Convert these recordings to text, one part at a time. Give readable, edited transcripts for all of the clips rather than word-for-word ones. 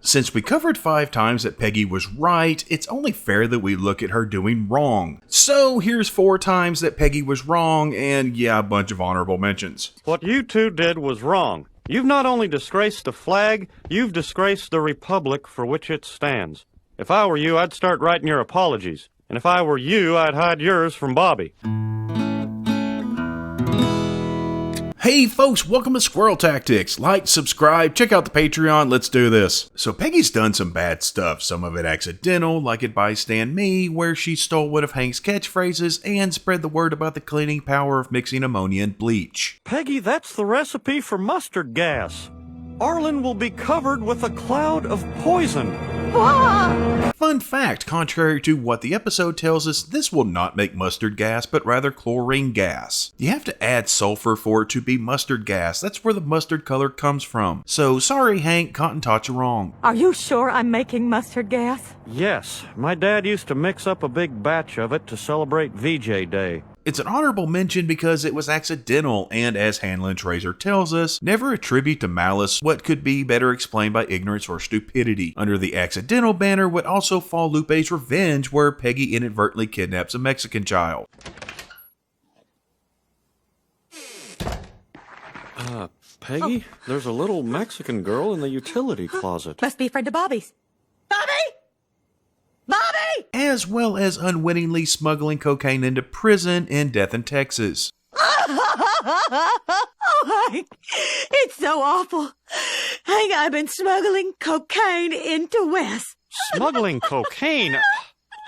Since we covered 5 times that Peggy was right, it's only fair that we look at her doing wrong. So here's 4 times that Peggy was wrong, and yeah, a bunch of honorable mentions. What you two did was wrong. You've not only disgraced the flag, you've disgraced the republic for which it stands. If I were you, I'd start writing your apologies. And if I were you, I'd hide yours from Bobby. Hey folks, welcome to Squirrel Tactics. Like, subscribe, check out the Patreon, let's do this. So Peggy's done some bad stuff, some of it accidental, like at Bystand Me, where she stole one of Hank's catchphrases and spread the word about the cleaning power of mixing ammonia and bleach. Peggy, that's the recipe for mustard gas. Arlen will be covered with a cloud of poison. Fun fact, contrary to what the episode tells us, this will not make mustard gas, but rather chlorine gas. You have to add sulfur for it to be mustard gas. That's where the mustard color comes from. So sorry Hank, Cotton taught you wrong. Are you sure I'm making mustard gas? Yes, my dad used to mix up a big batch of it to celebrate VJ Day. It's an honorable mention because it was accidental, and as Hanlon Tracer tells us, never attribute to malice what could be better explained by ignorance or stupidity. Under the accidental banner would also fall Lupe's Revenge, where Peggy inadvertently kidnaps a Mexican child. Peggy, there's a little Mexican girl in the utility closet. Must be a friend of Bobby's. Bobby! Bobby! As well as unwittingly smuggling cocaine into prison in Death in Texas. Oh, Hank, it's so awful. Hank, I've been smuggling cocaine into West. Smuggling cocaine?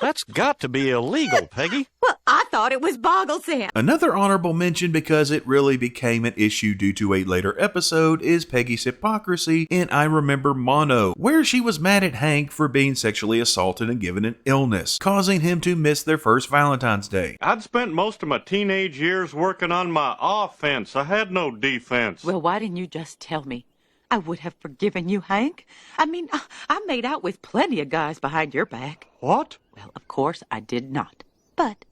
That's got to be illegal, Peggy. Well, I thought it was boggle sand. Another honorable mention, because it really became an issue due to a later episode, is Peggy's hypocrisy in I Remember Mono, where she was mad at Hank for being sexually assaulted and given an illness, causing him to miss their first Valentine's Day. I'd spent most of my teenage years working on my offense. I had no defense. Well, why didn't you just tell me? I would have forgiven you, Hank. I mean, I made out with plenty of guys behind your back. What? Well, of course I did not. But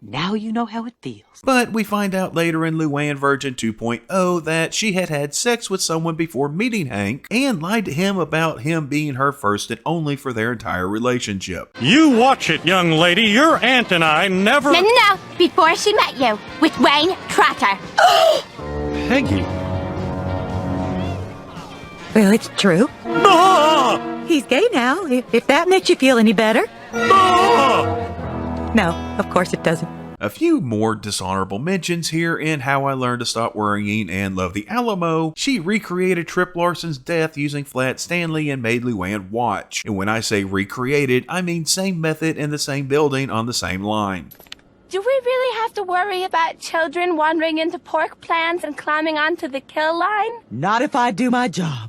now you know how it feels. But we find out later in Luann Virgin 2.0 that she had had sex with someone before meeting Hank and lied to him about him being her first and only for their entire relationship. You watch it, young lady. Your aunt and I never... No. Before she met you, with Wayne Trotter. Peggy. Well, it's true. Ah! He's gay now, if that makes you feel any better. Ah! No, of course it doesn't. A few more dishonorable mentions here in How I Learned to Stop Worrying and Love the Alamo. She recreated Trip Larson's death using Flat Stanley and made Luann watch. And when I say recreated, I mean same method in the same building on the same line. Do we really have to worry about children wandering into pork plants and climbing onto the kill line? Not if I do my job.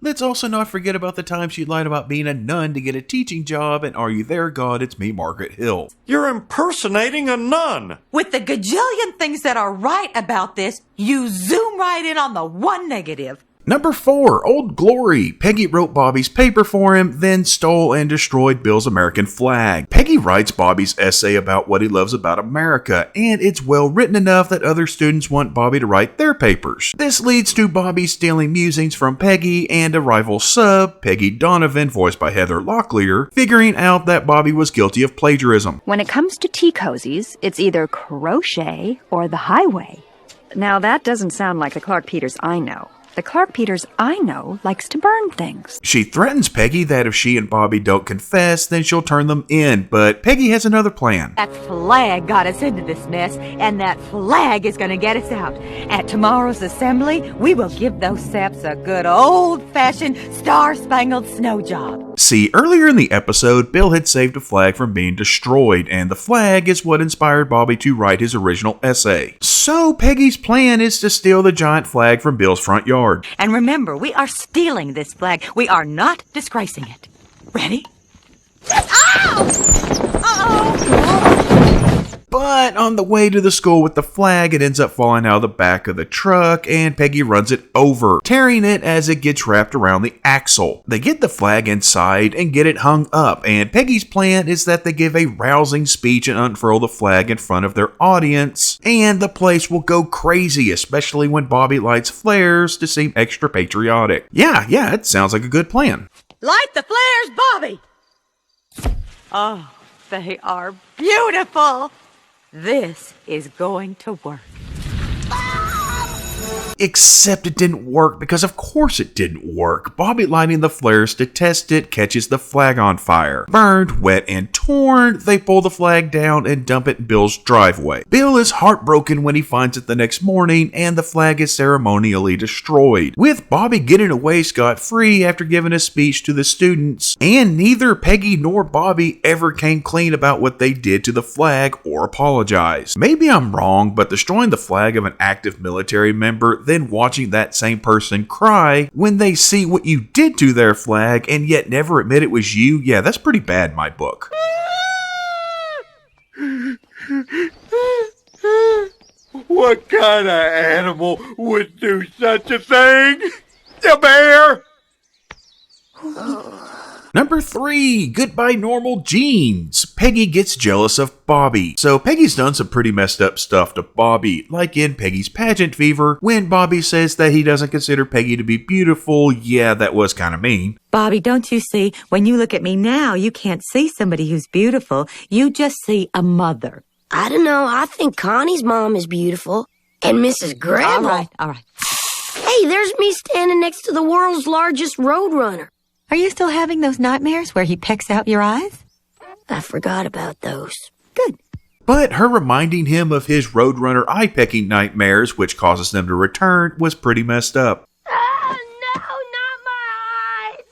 Let's also not forget about the time she lied about being a nun to get a teaching job, and Are You There, God? It's me, Margaret Hill. You're impersonating a nun. With the gajillion things that are right about this, you zoom right in on the one negative. Number 4, Old Glory. Peggy wrote Bobby's paper for him, then stole and destroyed Bill's American flag. Peggy writes Bobby's essay about what he loves about America, and it's well written enough that other students want Bobby to write their papers. This leads to Bobby stealing musings from Peggy and a rival sub, Peggy Donovan, voiced by Heather Locklear, figuring out that Bobby was guilty of plagiarism. When it comes to tea cozies, it's either crochet or the highway. Now that doesn't sound like the Clark Peters I know. The Clark Peters I know likes to burn things. She threatens Peggy that if she and Bobby don't confess, then she'll turn them in, but Peggy has another plan. That flag got us into this mess, and that flag is going to get us out. At tomorrow's assembly, we will give those saps a good old-fashioned star-spangled snow job. See, earlier in the episode, Bill had saved a flag from being destroyed, and the flag is what inspired Bobby to write his original essay. So Peggy's plan is to steal the giant flag from Bill's front yard. And remember, we are stealing this flag. We are not disgracing it. Ready? Ow! Uh-oh! But on the way to the school with the flag, it ends up falling out of the back of the truck, and Peggy runs it over, tearing it as it gets wrapped around the axle. They get the flag inside and get it hung up, and Peggy's plan is that they give a rousing speech and unfurl the flag in front of their audience, and the place will go crazy, especially when Bobby lights flares to seem extra patriotic. Yeah, it sounds like a good plan. Light the flares, Bobby! Oh, they are beautiful! This is going to work. Except it didn't work, because of course it didn't work. Bobby lighting the flares to test it catches the flag on fire. Burned, wet, and torn, they pull the flag down and dump it in Bill's driveway. Bill is heartbroken when he finds it the next morning, and the flag is ceremonially destroyed, with Bobby getting away scot-free after giving a speech to the students. And neither Peggy nor Bobby ever came clean about what they did to the flag or apologized. Maybe I'm wrong, but destroying the flag of an active military member, then watching that same person cry when they see what you did to their flag and yet never admit it was you, yeah, that's pretty bad in my book. What kind of animal would do such a thing? A bear? Number 3, Goodbye Normal Jeans. Peggy gets jealous of Bobby. So Peggy's done some pretty messed up stuff to Bobby, like in Peggy's Pageant Fever, when Bobby says that he doesn't consider Peggy to be beautiful. Yeah, that was kind of mean. Bobby, don't you see, when you look at me now, you can't see somebody who's beautiful. You just see a mother. I don't know. I think Connie's mom is beautiful. And Mrs. Grandma. All right. Hey, there's me standing next to the world's largest roadrunner. Are you still having those nightmares where he pecks out your eyes? I forgot about those. Good. But her reminding him of his Roadrunner eye-pecking nightmares, which causes them to return, was pretty messed up. Oh, no, not my eyes.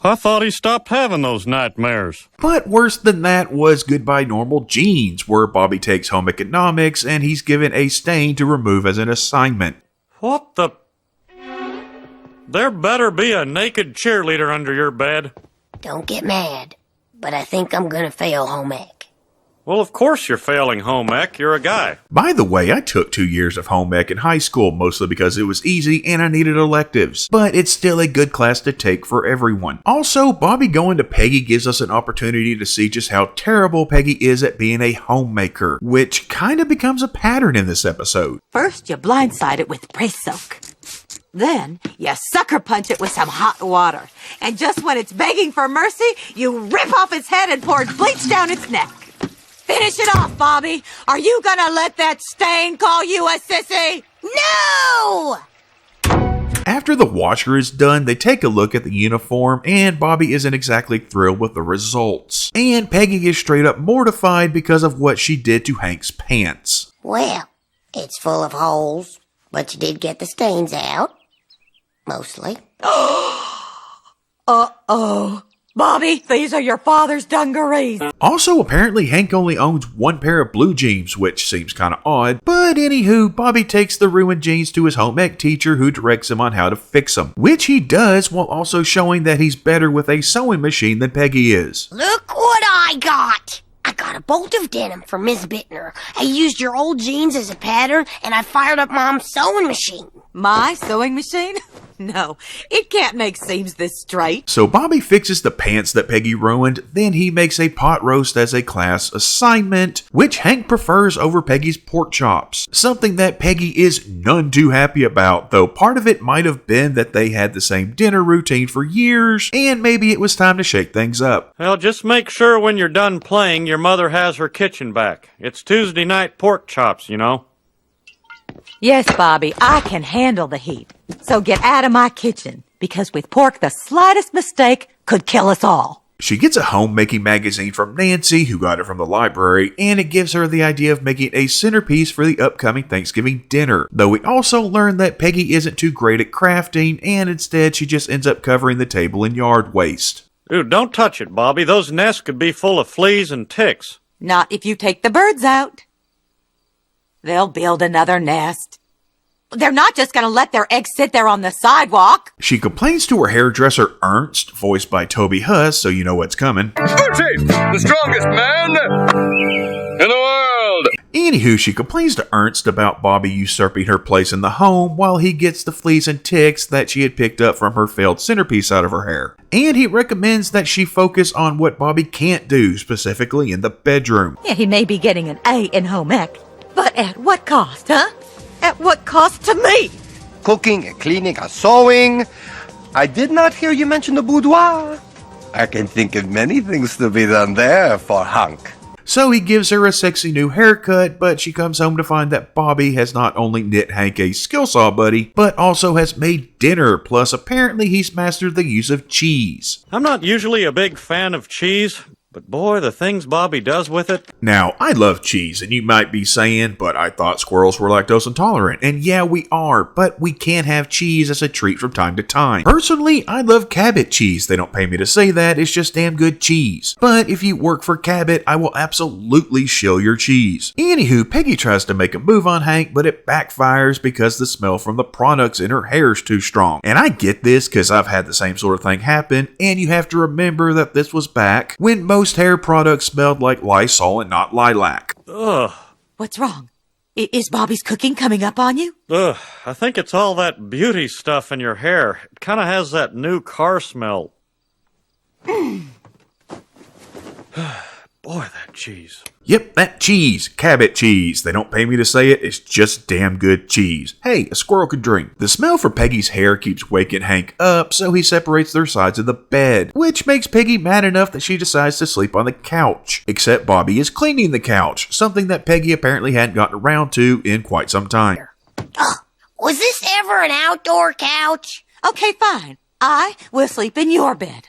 I thought he stopped having those nightmares. But worse than that was Goodbye Normal Jeans, where Bobby takes home economics and he's given a stain to remove as an assignment. What the... There better be a naked cheerleader under your bed. Don't get mad, but I think I'm gonna fail home ec. Well, of course you're failing home ec. You're a guy. By the way, I took 2 years of home ec in high school, mostly because it was easy and I needed electives. But it's still a good class to take for everyone. Also, Bobby going to Peggy gives us an opportunity to see just how terrible Peggy is at being a homemaker, which kind of becomes a pattern in this episode. First, you blindside it with press soak. Then, you sucker punch it with some hot water. And just when it's begging for mercy, you rip off its head and pour bleach down its neck. Finish it off, Bobby. Are you gonna let that stain call you a sissy? No! After the washer is done, they take a look at the uniform, and Bobby isn't exactly thrilled with the results. And Peggy is straight up mortified because of what she did to Hank's pants. Well, it's full of holes, but you did get the stains out. Mostly. Uh-oh. Bobby, these are your father's dungarees. Also, apparently Hank only owns 1 pair of blue jeans, which seems kinda odd. But anywho, Bobby takes the ruined jeans to his home ec teacher, who directs him on how to fix them. Which he does, while also showing that he's better with a sewing machine than Peggy is. Look what I got! I got a bolt of denim from Miss Bittner. I used your old jeans as a pattern, and I fired up Mom's sewing machine. My sewing machine? No, it can't make seams this straight. So Bobby fixes the pants that Peggy ruined, then he makes a pot roast as a class assignment, which Hank prefers over Peggy's pork chops. Something that Peggy is none too happy about, though part of it might have been that they had the same dinner routine for years, and maybe it was time to shake things up. Well, just make sure when you're done playing, your mother has her kitchen back. It's Tuesday night pork chops, you know. Yes, Bobby, I can handle the heat. So get out of my kitchen, because with pork, the slightest mistake could kill us all. She gets a homemaking magazine from Nancy, who got it from the library, and it gives her the idea of making a centerpiece for the upcoming Thanksgiving dinner. Though we also learn that Peggy isn't too great at crafting, and instead she just ends up covering the table in yard waste. Dude, don't touch it, Bobby. Those nests could be full of fleas and ticks. Not if you take the birds out. They'll build another nest. They're not just going to let their eggs sit there on the sidewalk. She complains to her hairdresser Ernst, voiced by Toby Huss, so you know what's coming. Bertie, the strongest man in the world. Anywho, she complains to Ernst about Bobby usurping her place in the home while he gets the fleas and ticks that she had picked up from her failed centerpiece out of her hair. And he recommends that she focus on what Bobby can't do, specifically in the bedroom. Yeah, he may be getting an A in home ec, but at what cost, huh? At what cost to me? Cooking and cleaning and sewing. I did not hear you mention the boudoir. I can think of many things to be done there for Hank. So he gives her a sexy new haircut, but she comes home to find that Bobby has not only knit Hank a skill saw buddy, but also has made dinner, plus apparently he's mastered the use of cheese. I'm not usually a big fan of cheese, but boy, the things Bobby does with it. Now, I love cheese, and you might be saying, but I thought squirrels were lactose intolerant. And yeah, we are, but we can have cheese as a treat from time to time. Personally, I love Cabot cheese. They don't pay me to say that, it's just damn good cheese. But if you work for Cabot, I will absolutely shill your cheese. Anywho, Peggy tries to make a move on Hank, but it backfires because the smell from the products in her hair is too strong. And I get this because I've had the same sort of thing happen, and you have to remember that this was back when most hair products smelled like Lysol and not lilac. Ugh. What's wrong? Is Bobby's cooking coming up on you? Ugh. I think it's all that beauty stuff in your hair. It kind of has that new car smell. Boy, that cheese. Yep, that cheese. Cabot cheese. They don't pay me to say it, it's just damn good cheese. Hey, a squirrel could drink. The smell for Peggy's hair keeps waking Hank up, so he separates their sides of the bed, which makes Peggy mad enough that she decides to sleep on the couch. Except Bobby is cleaning the couch, something that Peggy apparently hadn't gotten around to in quite some time. Was this ever an outdoor couch? Okay, fine. I will sleep in your bed.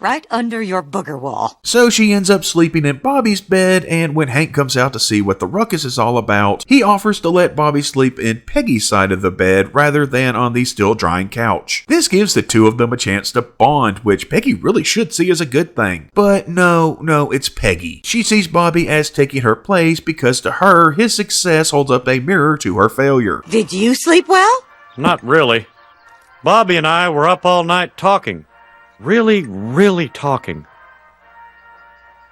Right under your booger wall. So she ends up sleeping in Bobby's bed, and when Hank comes out to see what the ruckus is all about, he offers to let Bobby sleep in Peggy's side of the bed rather than on the still drying couch. This gives the two of them a chance to bond, which Peggy really should see as a good thing. But no, it's Peggy. She sees Bobby as taking her place because to her, his success holds up a mirror to her failure. Did you sleep well? Not really. Bobby and I were up all night talking. Really talking.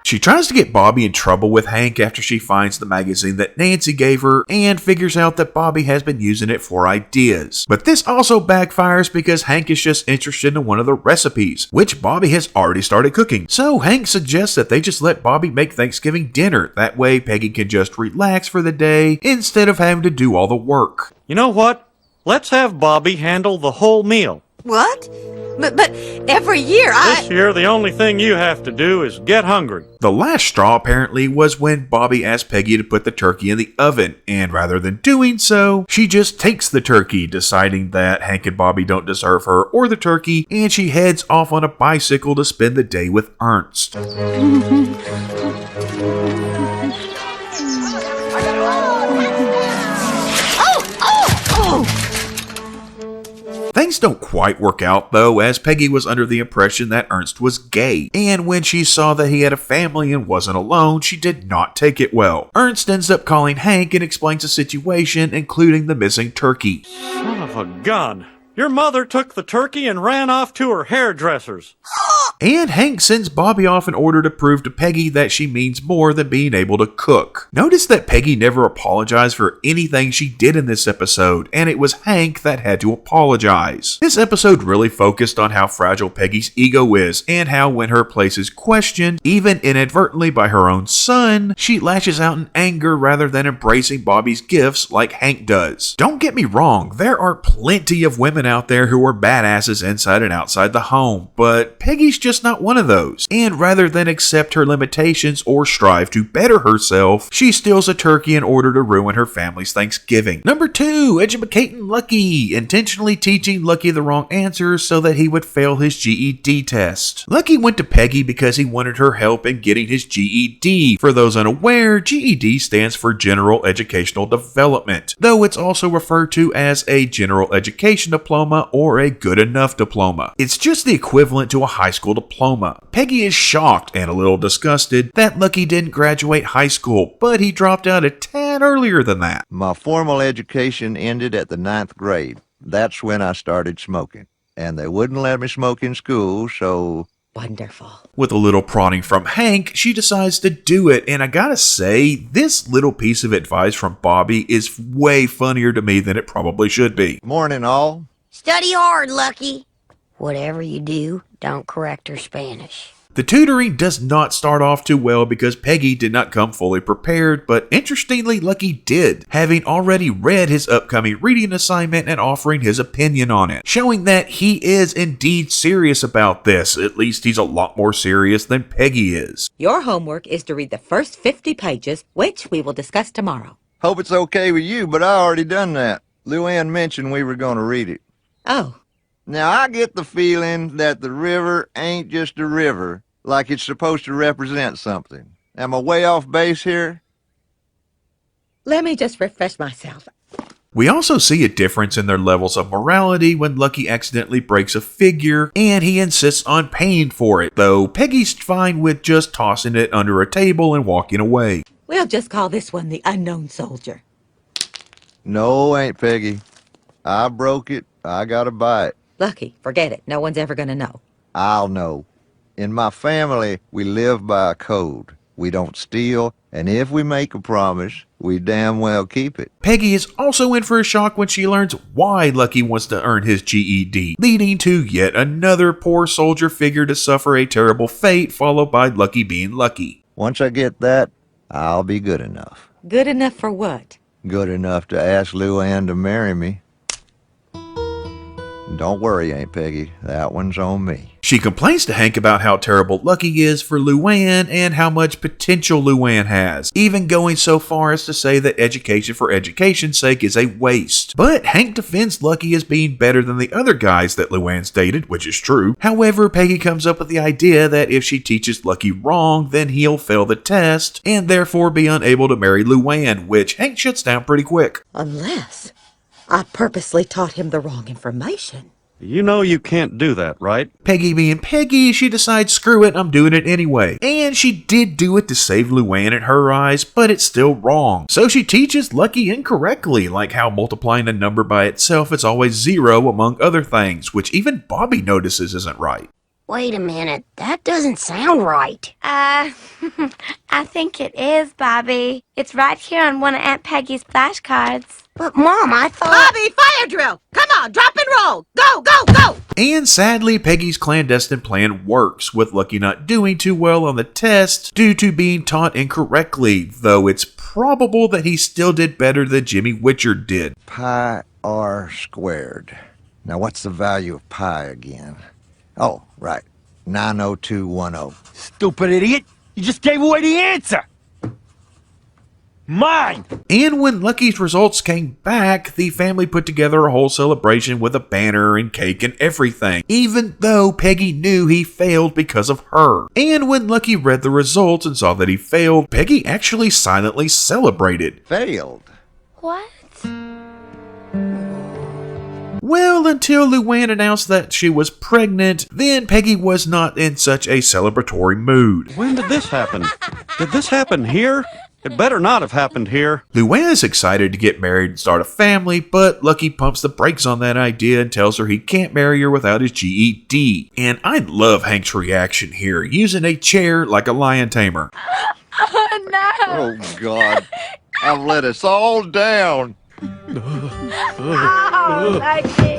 She tries to get Bobby in trouble with Hank after she finds the magazine that Nancy gave her and figures out that Bobby has been using it for ideas. But this also backfires because Hank is just interested in one of the recipes, which Bobby has already started cooking. So Hank suggests that they just let Bobby make Thanksgiving dinner. That way Peggy can just relax for the day instead of having to do all the work. You know what? Let's have Bobby handle the whole meal. What? But every year This year, the only thing you have to do is get hungry. The last straw, apparently, was when Bobby asked Peggy to put the turkey in the oven, and rather than doing so, she just takes the turkey, deciding that Hank and Bobby don't deserve her or the turkey, and she heads off on a bicycle to spend the day with Ernst. Things don't quite work out though, as Peggy was under the impression that Ernst was gay, and when she saw that he had a family and wasn't alone, she did not take it well. Ernst ends up calling Hank and explains the situation, including the missing turkey. Son of a gun. Your mother took the turkey and ran off to her hairdresser's. And Hank sends Bobby off in order to prove to Peggy that she means more than being able to cook. Notice that Peggy never apologized for anything she did in this episode, and it was Hank that had to apologize. This episode really focused on how fragile Peggy's ego is, and how when her place is questioned, even inadvertently by her own son, she lashes out in anger rather than embracing Bobby's gifts like Hank does. Don't get me wrong, there are plenty of women out there who are badasses inside and outside the home, but Peggy's just not one of those. And rather than accept her limitations or strive to better herself, she steals a turkey in order to ruin her family's Thanksgiving. Number 2, educating Lucky, intentionally teaching Lucky the wrong answers so that he would fail his GED test. Lucky went to Peggy because he wanted her help in getting his GED. For those unaware, GED stands for General Educational Development, though it's also referred to as a General Education Diploma or a Good Enough Diploma. It's just the equivalent to a high school diploma. Peggy is shocked and a little disgusted that Lucky didn't graduate high school, but he dropped out a tad earlier than that. My formal education ended at the 9th grade. That's when I started smoking. And they wouldn't let me smoke in school, so Wonderful. With a little prodding from Hank, she decides to do it, and I gotta say, this little piece of advice from Bobby is way funnier to me than it probably should be. Morning, all. Study hard, Lucky. Whatever you do, don't correct her Spanish. The tutoring does not start off too well because Peggy did not come fully prepared, but interestingly, Lucky did, having already read his upcoming reading assignment and offering his opinion on it, showing that he is indeed serious about this. At least he's a lot more serious than Peggy is. Your homework is to read the first 50 pages, which we will discuss tomorrow. Hope it's okay with you, but I already done that. Luann mentioned we were going to read it. Oh. Now, I get the feeling that the river ain't just a river, like it's supposed to represent something. Am I way off base here? Let me just refresh myself. We also see a difference in their levels of morality when Lucky accidentally breaks a figure and he insists on paying for it, though Peggy's fine with just tossing it under a table and walking away. We'll just call this one the unknown soldier. No, ain't Peggy. I broke it. I gotta buy it. Lucky, forget it. No one's ever gonna know. I'll know. In my family, we live by a code. We don't steal, and if we make a promise, we damn well keep it. Peggy is also in for a shock when she learns why Lucky wants to earn his GED, leading to yet another poor soldier figure to suffer a terrible fate, followed by Lucky being lucky. Once I get that, I'll be good enough. Good enough for what? Good enough to ask Luann to marry me. Don't worry, Aunt Peggy. That one's on me. She complains to Hank about how terrible Lucky is for Luann and how much potential Luann has, even going so far as to say that education for education's sake is a waste. But Hank defends Lucky as being better than the other guys that Luann's dated, which is true. However, Peggy comes up with the idea that if she teaches Lucky wrong, then he'll fail the test and therefore be unable to marry Luann, which Hank shuts down pretty quick. Unless I purposely taught him the wrong information. You know you can't do that, right? Peggy being Peggy, she decides, screw it, I'm doing it anyway. And she did do it to save Luann in her eyes, but it's still wrong. So she teaches Lucky incorrectly, like how multiplying a number by itself is always 0 among other things, which even Bobby notices isn't right. Wait a minute, that doesn't sound right. I think it is, Bobby. It's right here on one of Aunt Peggy's flashcards. But Mom, I thought... Bobby, fire drill! Come on, drop and roll! Go, go, go! And sadly, Peggy's clandestine plan works, with Lucky not doing too well on the test due to being taught incorrectly, though it's probable that he still did better than Jimmy Witcher did. Pi r squared. Now what's the value of pi again? Oh, right. 90210. Stupid idiot! You just gave away the answer! Mine! And when Lucky's results came back, the family put together a whole celebration with a banner and cake and everything, even though Peggy knew he failed because of her. And when Lucky read the results and saw that he failed, Peggy actually silently celebrated. Failed? What? Well, until Luann announced that she was pregnant, then Peggy was not in such a celebratory mood. When did this happen? Did this happen here? It better not have happened here. Luann is excited to get married and start a family, but Lucky pumps the brakes on that idea and tells her he can't marry her without his GED. And I love Hank's reaction here, using a chair like a lion tamer. Oh, no. Oh, God. I've let us all down. Oh, Lucky.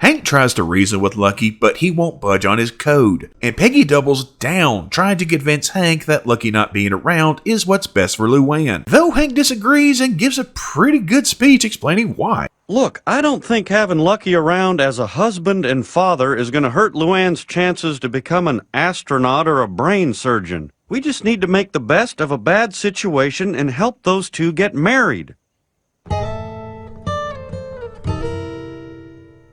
Hank tries to reason with Lucky, but he won't budge on his code. And Peggy doubles down, trying to convince Hank that Lucky not being around is what's best for Luann. Though Hank disagrees and gives a pretty good speech explaining why. Look, I don't think having Lucky around as a husband and father is going to hurt Luann's chances to become an astronaut or a brain surgeon. We just need to make the best of a bad situation and help those two get married.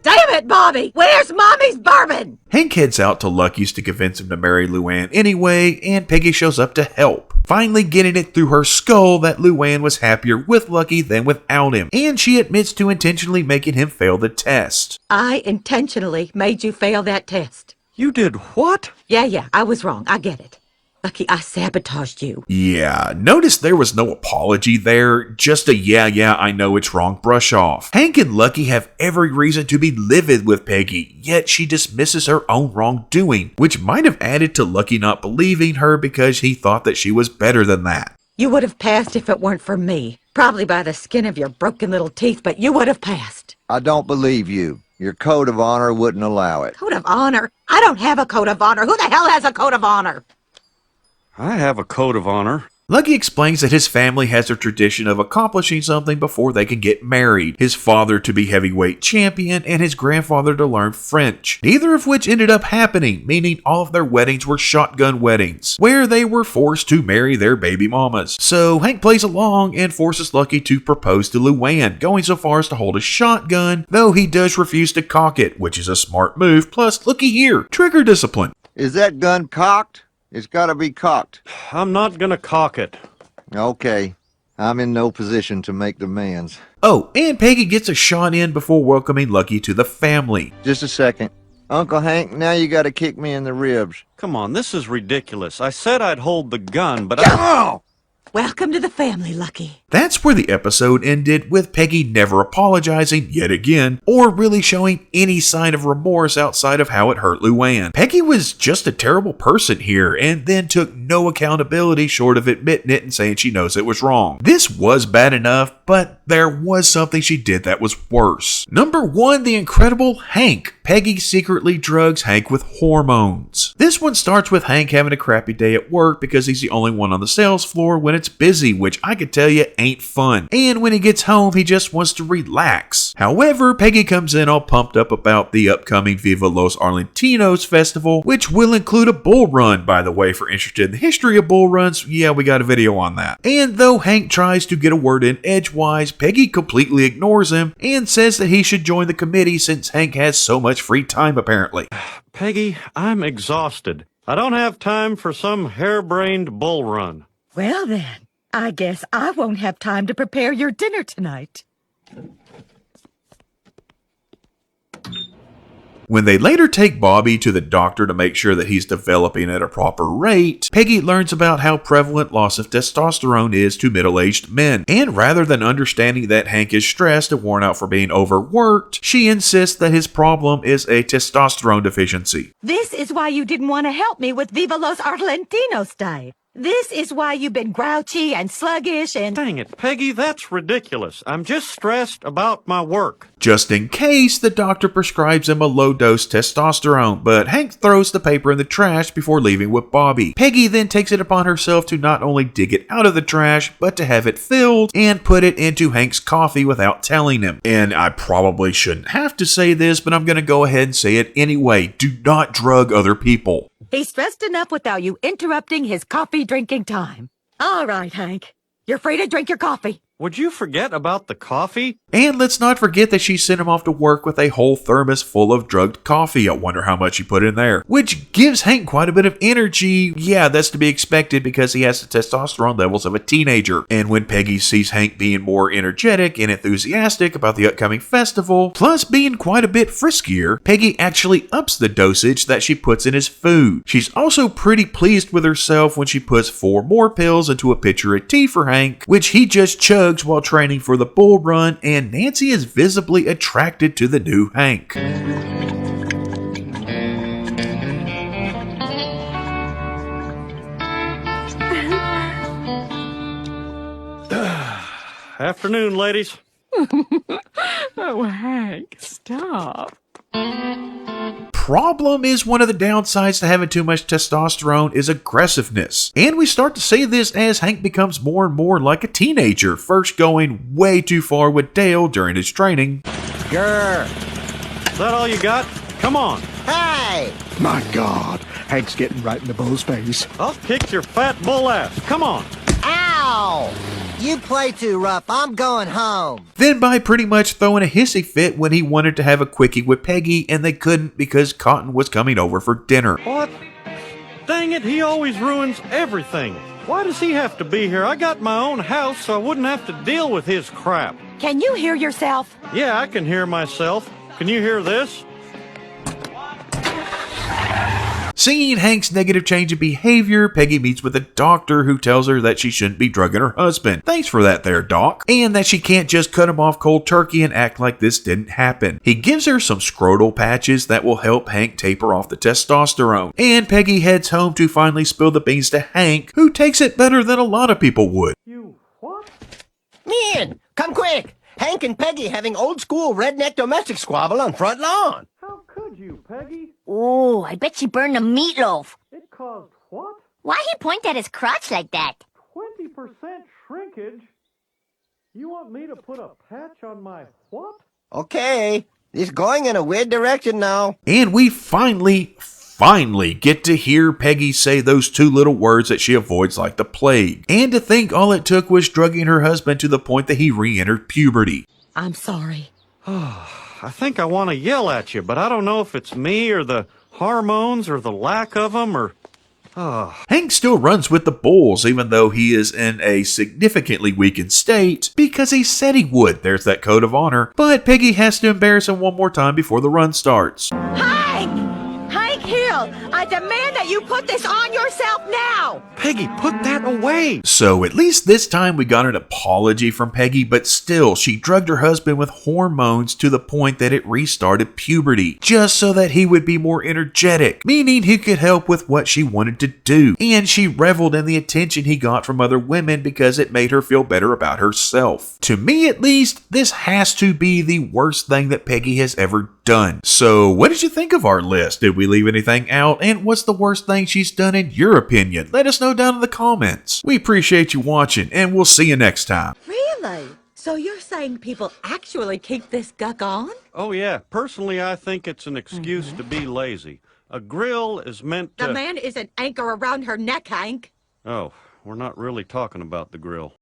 Damn it, Bobby! Where's Mommy's bourbon? Hank heads out to Lucky's to convince him to marry Luann anyway, and Peggy shows up to help, finally getting it through her skull that Luann was happier with Lucky than without him, and she admits to intentionally making him fail the test. I intentionally made you fail that test. You did what? Yeah, I was wrong. I get it. Lucky, I sabotaged you. Yeah, notice there was no apology there, just a yeah, I know it's wrong brush off. Hank and Lucky have every reason to be livid with Peggy, yet she dismisses her own wrongdoing, which might have added to Lucky not believing her because he thought that she was better than that. You would have passed if it weren't for me. Probably by the skin of your broken little teeth, but you would have passed. I don't believe you. Your code of honor wouldn't allow it. Code of honor? I don't have a code of honor. Who the hell has a code of honor? I have a code of honor. Lucky explains that his family has a tradition of accomplishing something before they can get married. His father to be heavyweight champion and his grandfather to learn French. Neither of which ended up happening, meaning all of their weddings were shotgun weddings, where they were forced to marry their baby mamas. So Hank plays along and forces Lucky to propose to Luann, going so far as to hold a shotgun, though he does refuse to cock it, which is a smart move, plus looky here, trigger discipline. Is that gun cocked? It's gotta be cocked. I'm not gonna cock it. Okay. I'm in no position to make demands. Oh, and Peggy gets a shot in before welcoming Lucky to the family. Just a second. Uncle Hank, now you gotta kick me in the ribs. Come on, this is ridiculous. I said I'd hold the gun, but Welcome to the family, Lucky. That's where the episode ended, with Peggy never apologizing yet again, or really showing any sign of remorse outside of how it hurt Luann. Peggy was just a terrible person here, and then took no accountability short of admitting it and saying she knows it was wrong. This was bad enough, but there was something she did that was worse. Number 1, the incredible Hank. Peggy secretly drugs Hank with hormones. This one starts with Hank having a crappy day at work because he's the only one on the sales floor when it's busy, which I could tell you ain't fun. And when he gets home, he just wants to relax. However, Peggy comes in all pumped up about the upcoming Viva Los Argentinos festival, which will include a bull run. By the way, for interested in the history of bull runs, yeah, we got a video on that. And though Hank tries to get a word in edgewise, Peggy completely ignores him and says that he should join the committee since Hank has so much free time apparently. Peggy, I'm exhausted. I don't have time for some harebrained bull run. Well then, I guess I won't have time to prepare your dinner tonight. When they later take Bobby to the doctor to make sure that he's developing at a proper rate, Peggy learns about how prevalent loss of testosterone is to middle-aged men. And rather than understanding that Hank is stressed and worn out for being overworked, she insists that his problem is a testosterone deficiency. This is why you didn't want to help me with Viva Los Argentinos Day. This is why you've been grouchy and sluggish and... Dang it, Peggy, that's ridiculous. I'm just stressed about my work. Just in case, the doctor prescribes him a low-dose testosterone, but Hank throws the paper in the trash before leaving with Bobby. Peggy then takes it upon herself to not only dig it out of the trash, but to have it filled and put it into Hank's coffee without telling him. And I probably shouldn't have to say this, but I'm going to go ahead and say it anyway. Do not drug other people. He's stressed enough without you interrupting his coffee drinking time. All right, Hank. You're free to drink your coffee. Would you forget about the coffee? And let's not forget that she sent him off to work with a whole thermos full of drugged coffee. I wonder how much she put in there. Which gives Hank quite a bit of energy. Yeah, that's to be expected because he has the testosterone levels of a teenager. And when Peggy sees Hank being more energetic and enthusiastic about the upcoming festival, plus being quite a bit friskier, Peggy actually ups the dosage that she puts in his food. She's also pretty pleased with herself when she puts 4 more pills into a pitcher of tea for Hank, which he just chugs while training for the bull run, and Nancy is visibly attracted to the new Hank. Afternoon, ladies. Oh, Hank, stop. Problem is, one of the downsides to having too much testosterone is aggressiveness. And we start to see this as Hank becomes more and more like a teenager, first going way too far with Dale during his training. Grr. Is that all you got? Come on. Hey! My God, Hank's getting right in the bull's face. I'll kick your fat bull ass. Come on. Ow! You play too rough. I'm going home. Then by pretty much throwing a hissy fit when he wanted to have a quickie with Peggy and they couldn't because Cotton was coming over for dinner. What? Dang it, he always ruins everything. Why does he have to be here? I got my own house so I wouldn't have to deal with his crap. Can you hear yourself? Yeah, I can hear myself. Can you hear this? Seeing Hank's negative change in behavior, Peggy meets with a doctor who tells her that she shouldn't be drugging her husband. Thanks for that there, doc. And that she can't just cut him off cold turkey and act like this didn't happen. He gives her some scrotal patches that will help Hank taper off the testosterone. And Peggy heads home to finally spill the beans to Hank, who takes it better than a lot of people would. You what? Man, come quick! Hank and Peggy having old school redneck domestic squabble on front lawn. How could you, Peggy? Oh, I bet she burned the meatloaf. It caused what? Why he point at his crotch like that? 20% shrinkage? You want me to put a patch on my what? Okay, it's going in a weird direction now. And we finally get to hear Peggy say those two little words that she avoids like the plague. And to think all it took was drugging her husband to the point that he re-entered puberty. I'm sorry. I think I want to yell at you, but I don't know if it's me or the hormones or the lack of them or... Hank still runs with the bulls even though he is in a significantly weakened state because he said he would. There's that code of honor. But Peggy has to embarrass him one more time before the run starts. Hank Hill, I demand that you put this on yourself now! Peggy, put that away! So at least this time we got an apology from Peggy, but still, she drugged her husband with hormones to the point that it restarted puberty, just so that he would be more energetic, meaning he could help with what she wanted to do. And she reveled in the attention he got from other women because it made her feel better about herself. To me at least, this has to be the worst thing that Peggy has ever done. So what did you think of our list? Did we leave anything out? And what's the worst thing she's done in your opinion? Let us know down in the comments. We appreciate you watching, and we'll see you next time. Really? So you're saying people actually keep this guck on? Oh yeah, personally I think it's an excuse to be lazy. A grill is meant to... The man is an anchor around her neck, Hank. Oh, we're not really talking about the grill.